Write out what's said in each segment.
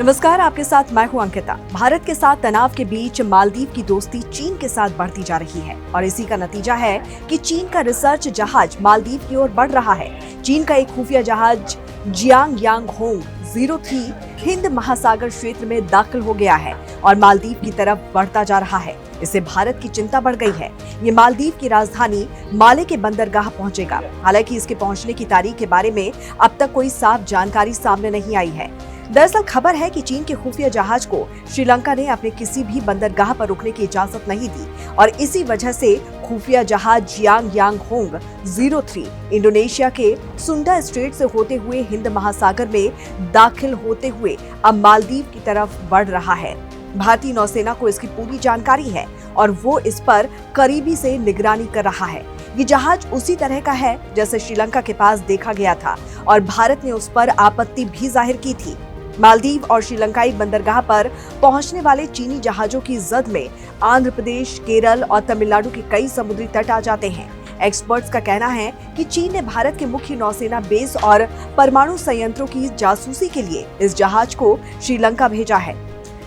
नमस्कार, आपके साथ मैं हूं अंकिता। भारत के साथ तनाव के बीच मालदीव की दोस्ती चीन के साथ बढ़ती जा रही है और इसी का नतीजा है कि चीन का रिसर्च जहाज मालदीव की ओर बढ़ रहा है। चीन का एक खुफिया जहाज जियांगयांगहोंग 03 हिंद महासागर क्षेत्र में दाखिल हो गया है और मालदीव की तरफ बढ़ता जा रहा है। इससे भारत की चिंता बढ़ गई है। ये मालदीव की राजधानी माले के बंदरगाह पहुंचेगा। हालांकि इसके पहुंचने की तारीख के बारे में अब तक कोई साफ जानकारी सामने नहीं आई है। दरअसल खबर है कि चीन के खुफिया जहाज को श्रीलंका ने अपने किसी भी बंदरगाह पर रुकने की इजाजत नहीं दी और इसी वजह से खुफिया जहाज जियांगयांगहोंग 03 इंडोनेशिया के सुंडा स्ट्रेट से होते हुए हिंद महासागर में दाखिल होते हुए अब मालदीव की तरफ बढ़ रहा है। भारतीय नौसेना को इसकी पूरी जानकारी है और वो इस पर करीबी से निगरानी कर रहा है। ये जहाज उसी तरह का है जैसे श्रीलंका के पास देखा गया था और भारत ने उस पर आपत्ति भी जाहिर की थी। मालदीव और श्रीलंकाई बंदरगाह पर पहुंचने वाले चीनी जहाजों की जद में आंध्र प्रदेश, केरल और तमिलनाडु के कई समुद्री तट आ जाते हैं। एक्सपर्ट्स का कहना है कि चीन ने भारत के मुख्य नौसेना बेस और परमाणु संयंत्रों की जासूसी के लिए इस जहाज को श्रीलंका भेजा है।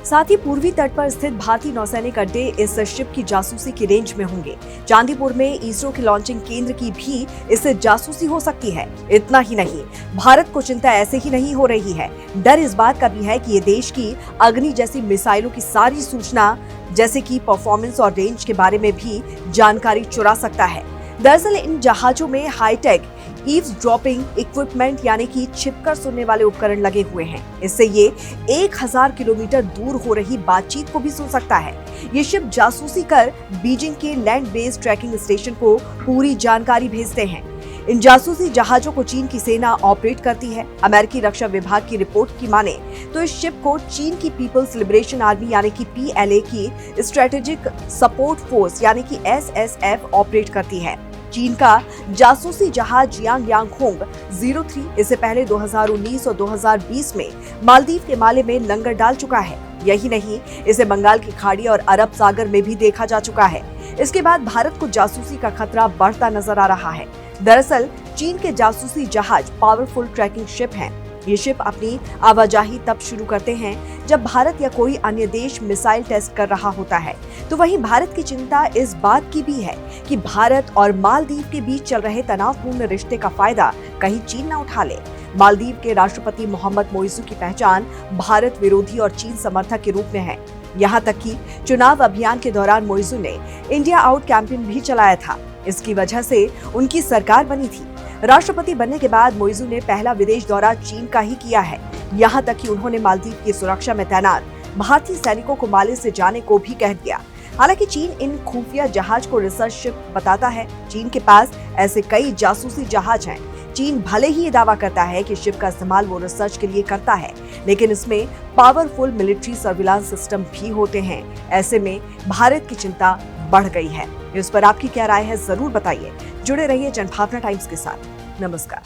साथ ही पूर्वी तट पर स्थित भारतीय नौसैनिक अड्डे इस शिप की जासूसी की रेंज में होंगे। चांदीपुर में इसरो के लॉन्चिंग केंद्र की भी इससे जासूसी हो सकती है। इतना ही नहीं, भारत को चिंता ऐसे ही नहीं हो रही है। डर इस बात का भी है कि ये देश की अग्नि जैसी मिसाइलों की सारी सूचना जैसे कि परफॉर्मेंस और रेंज के बारे में भी जानकारी चुरा सकता है। दरअसल इन जहाजों में हाईटेक ईव्सड्रॉपिंग इक्विपमेंट यानी कि छिपकर सुनने वाले उपकरण लगे हुए हैं। इससे ये 1000 किलोमीटर दूर हो रही बातचीत को भी सुन सकता है। ये शिप जासूसी कर बीजिंग के लैंड बेस्ड ट्रैकिंग स्टेशन को पूरी जानकारी भेजते हैं। इन जासूसी जहाजों को चीन की सेना ऑपरेट करती है। अमेरिकी रक्षा विभाग की रिपोर्ट की माने तो इस शिप को चीन की पीपल्स लिबरेशन आर्मी यानी कि PLA की स्ट्रेटेजिक सपोर्ट फोर्स यानी कि SSF ऑपरेट करती है। चीन का जासूसी जहाज जियांगयांगहोंग 03 इससे पहले 2019 और 2020 में मालदीव के माले में लंगर डाल चुका है। यही नहीं, इसे बंगाल की खाड़ी और अरब सागर में भी देखा जा चुका है। इसके बाद भारत को जासूसी का खतरा बढ़ता नजर आ रहा है। दरअसल चीन के जासूसी जहाज पावरफुल ट्रैकिंग शिप हैं। ये शिप अपनी आवाजाही तब शुरू करते हैं जब भारत या कोई अन्य देश मिसाइल टेस्ट कर रहा होता है। तो वहीं भारत की चिंता इस बात की भी है कि भारत और मालदीव के बीच चल रहे तनावपूर्ण रिश्ते का फायदा कहीं चीन न उठा ले। मालदीव के राष्ट्रपति मोहम्मद मोइजू की पहचान भारत विरोधी और चीन समर्थक के रूप में है। यहाँ तक कि चुनाव अभियान के दौरान मोइजू ने इंडिया आउट कैंपेन भी चलाया था। इसकी वजह से उनकी सरकार बनी थी। राष्ट्रपति बनने के बाद मोइजू ने पहला विदेश दौरा चीन का ही किया है। यहाँ तक कि उन्होंने मालदीव की सुरक्षा में तैनात भारतीय सैनिकों को माले से जाने को भी कह दिया। हालांकि चीन इन खुफिया जहाज को रिसर्च शिप बताता है। चीन के पास ऐसे कई जासूसी जहाज हैं। चीन भले ही ये दावा करता है कि शिप का इस्तेमाल वो रिसर्च के लिए करता है, लेकिन इसमें पावरफुल मिलिट्री सर्विलांस सिस्टम भी होते हैं। ऐसे में भारत की चिंता बढ़ गई है। इस पर आपकी क्या राय है, जरूर बताइए। जुड़े रहिए जनभावना टाइम्स के साथ। नमस्कार।